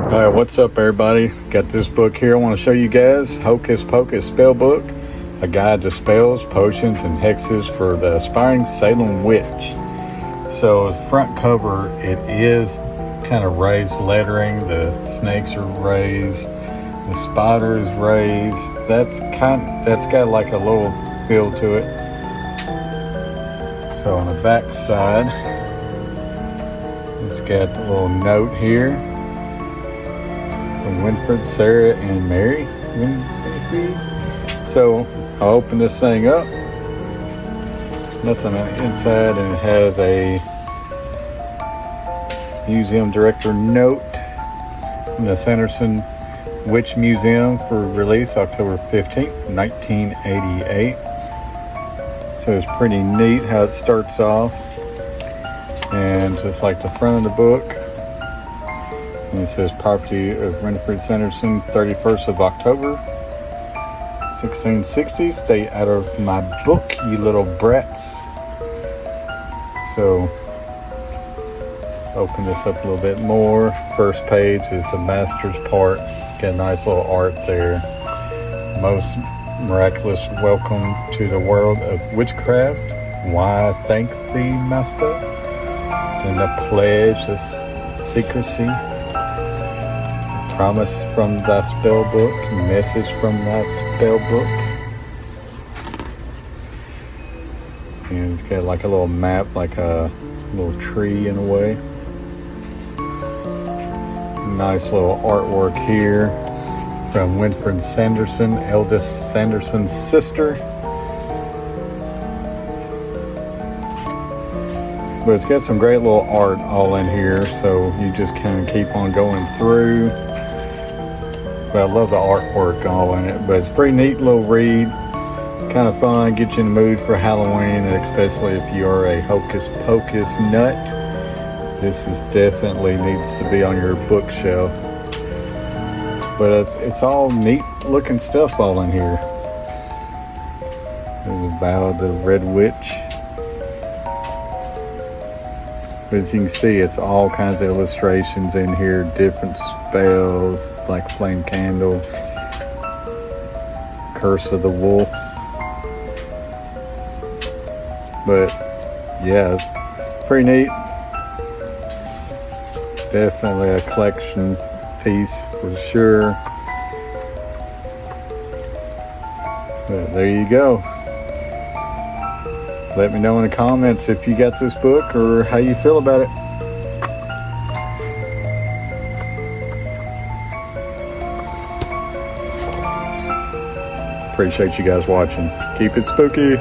Alright, what's up everybody? Got this book here I want to show you guys. Hocus Pocus Spell Book. A guide to spells, potions, and hexes for the aspiring Salem witch. So as the front cover, it is kind of raised lettering. The snakes are raised. The spider is raised. That's got like a little feel to it. So on the back side, it's got a little note here from Winfred, Sarah, and Mary. So I'll open this thing up. Nothing on the inside, and it has a museum director note in the Sanderson Witch Museum for release October 15th, 1988. So it's pretty neat how it starts off. And just like the front of the book, and it says property of Winfred Sanderson, 31st of October, 1660. Stay out of my book, you little brats. So, open this up a little bit more. First page is the master's part. Got a nice little art there. Most miraculous welcome to the world of witchcraft. Why thank thee, master? And the pledge, this secrecy. Promise from thy spell book, message from thy spell book. And it's got like a little map, like a little tree in a way. Nice little artwork here from Winfred Sanderson, eldest Sanderson's sister. But it's got some great little art all in here, so you just kind of keep on going through. But I love the artwork all in it. But it's a pretty neat little read. Kind of fun, get you in the mood for Halloween, and especially if you are a Hocus Pocus nut. This is definitely needs to be on your bookshelf. But it's all neat looking stuff all in here. There's a Vow of the Red Witch. But as you can see, it's all kinds of illustrations in here, different spells, Black Flame Candle, Curse of the Wolf. But yeah, it's pretty neat. Definitely a collection piece for sure. But there you go. Let me know in the comments if you got this book or how you feel about it. Appreciate you guys watching. Keep it spooky.